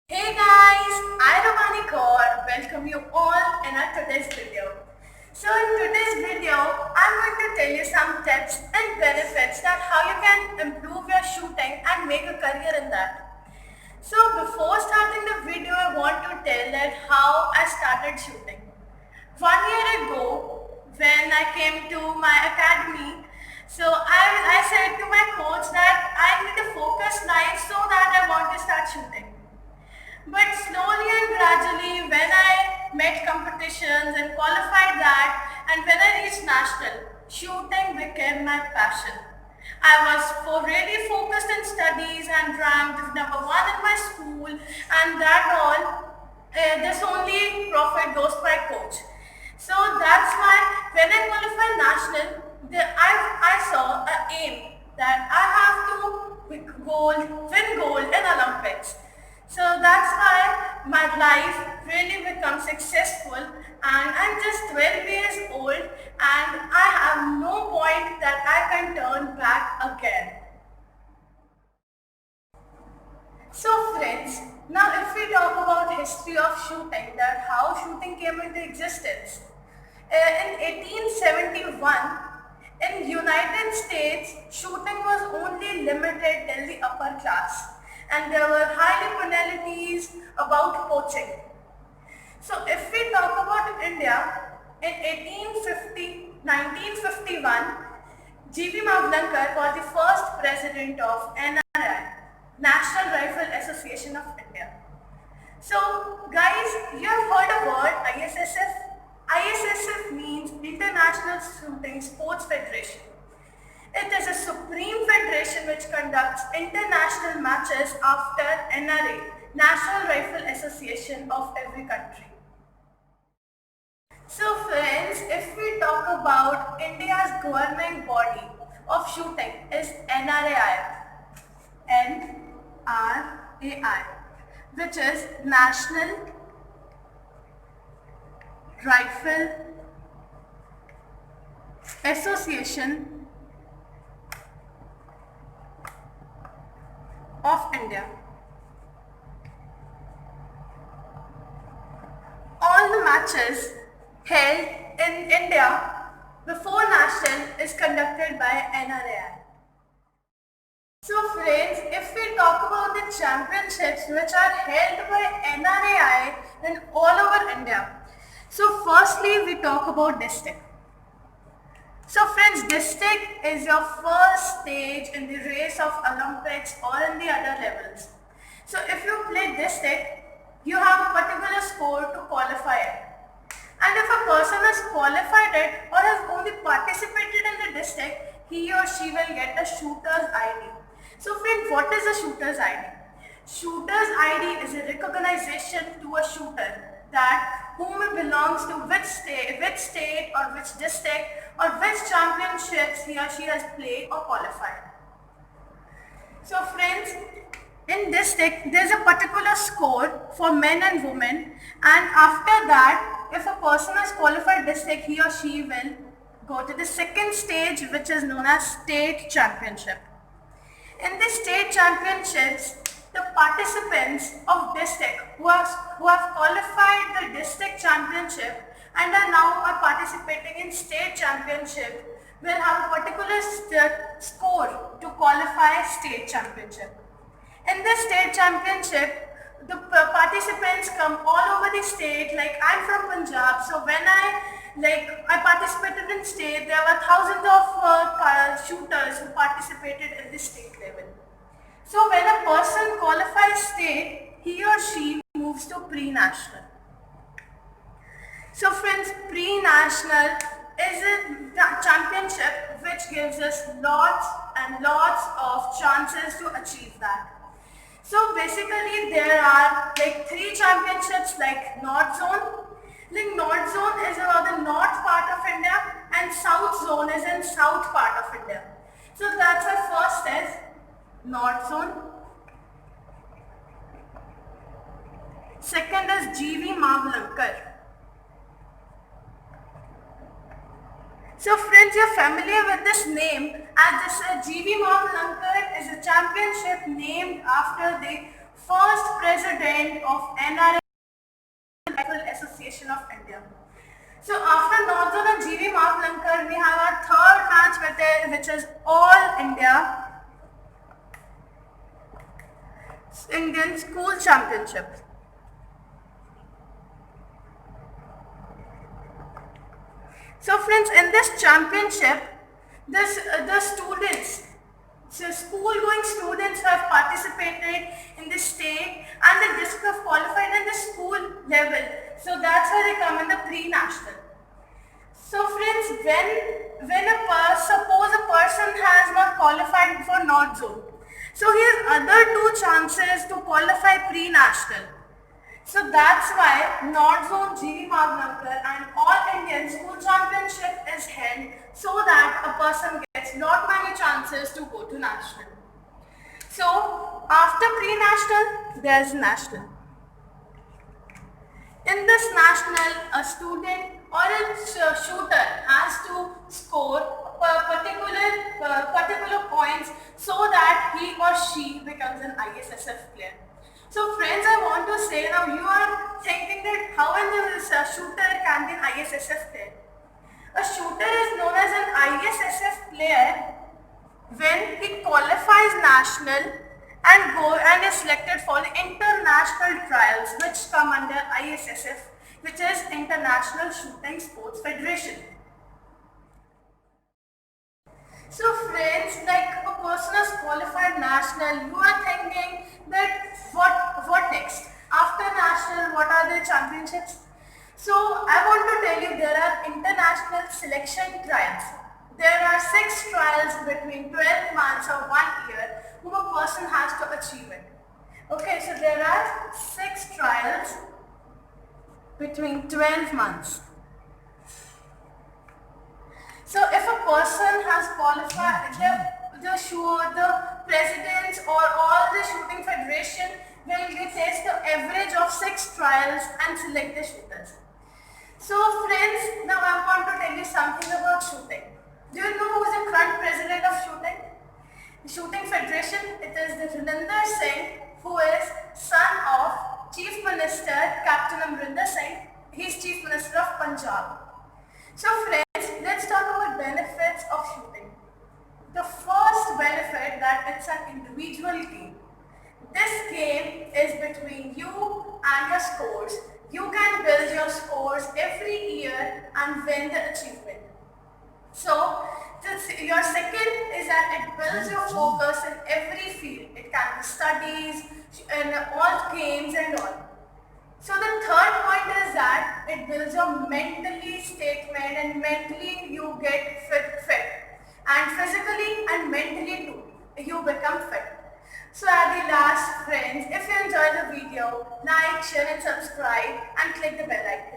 Hey guys, I Romani Kaur welcome you all in our today's video. So in today's video, I'm going to tell you some tips and benefits that how you can improve your shooting and make a career in that. So before starting the video, I want to tell that how I started shooting. 1 year ago, when I came to my academy, I said to my coach that I need a focused life so that I want to start shooting. But slowly and gradually, when I met competitions and qualified that, and when I reached national, shooting became my passion. I was really focused in studies and ranked number one in my school, and that all, this only profit goes to my coach. So that's why when I qualified national, I saw an aim that I have to win gold in Olympics. So that's why my life really becomes successful, and I'm just 12 years old and I have no point that I can turn back again. So friends, now if we talk about history of shooting, that how shooting came into existence. In 1871, in United States, shooting was only limited till the upper class, and there were high penalties about poaching. So if we talk about India, in 1951, G.V. Mavlankar was the first president of NRI, National Rifle Association of India. So guys, you have heard a word ISSF? ISSF means International Shooting Sports Federation. It is a supreme federation which conducts international matches after NRA, National Rifle Association of every country. So friends, if we talk about India's governing body of shooting is NRAI, NRAI, which is National Rifle Association of India. All the matches held in India before national is conducted by NRAI. So friends, if we talk about the championships which are held by NRAI in all over India. So firstly we talk about district. So friends, district is your first stage in the race of Olympics or in the other levels. So if you play district, you have a particular score to qualify it. And if a person has qualified it or has only participated in the district, he or she will get a shooter's ID. So friend, what is a shooter's ID? Shooter's ID is a recognition to a shooter that whom it belongs to which state or which district or which championships he or she has played or qualified. So friends, in district there is a particular score for men and women, and after that if a person has qualified district, he or she will go to the second stage which is known as state championship. In the state championships, the participants of district who have qualified the district championship and are now participating in state championship will have a particular score to qualify state championship. In the state championship, the participants come all over the state. Like I'm from Punjab, so when I participated in state, there were thousands of shooters who participated in the state level. So when a person qualifies state, he or she moves to pre-national. So friends, pre-national is a championship which gives us lots and lots of chances to achieve that. So basically there are like three championships like North Zone. Like North Zone is about the north part of India and South Zone is in south part of India. So that's why first is North Zone. Second is G.V. Mavlankar. So friends, you're familiar with this name as this G.V. Mavlankar is a championship named after the first president president of NRA Rifle Association of India. So after North Zone and GV Marklankar, we have our third match which is All India Indian School Championship. So friends, in this championship, the students, so school-going students who have participated in the state and the district have qualified at the school level. So that's why they come in the pre-national. So friends, suppose a person has not qualified for North Zone, so he has other two chances to qualify pre-national. So that's why North Zone GV Marklankar and All Indian School Championship is held, so that a person gets not many chances to go to national. So after pre-national, there is national. In this national, a student or a shooter has to score particular points so that he or she becomes an ISSF player. So friends, I want to say, now you are thinking that how a shooter can be an ISSF player. A shooter is known as an ISSF player when he qualifies national and is selected for the international trials which come under ISSF, which is International Shooting Sports Federation. So friends, like a person has qualified national, you are thinking that what next? After national, what are the championships? So I want to tell you there are international selection trials. There are 6 trials between 12 months or 1 year whom a person has to achieve it. Okay, so there are 6 trials between 12 months. So if a person has qualified, the presidents or all the shooting federation will test the average of 6 trials and select the shooters. So friends, now I want to tell you something about shooting. Do you know who is the current president of shooting? The Shooting Federation, it is the Rinender Singh, who is son of Chief Minister Captain Amrinder Singh. He is Chief Minister of Punjab. So friends, let's talk about benefits of shooting. The first benefit that it's an individual game. This game is between you and your scores. You can build your scores every year and win the achievement. So your second is that it builds your focus in every field. It can be studies, and all games and all. So the third point is that it builds your mentally statement and mentally you get fit and physically and mentally too you become fit. So at the last friends, if you enjoyed the video, like, share and subscribe and click the bell icon.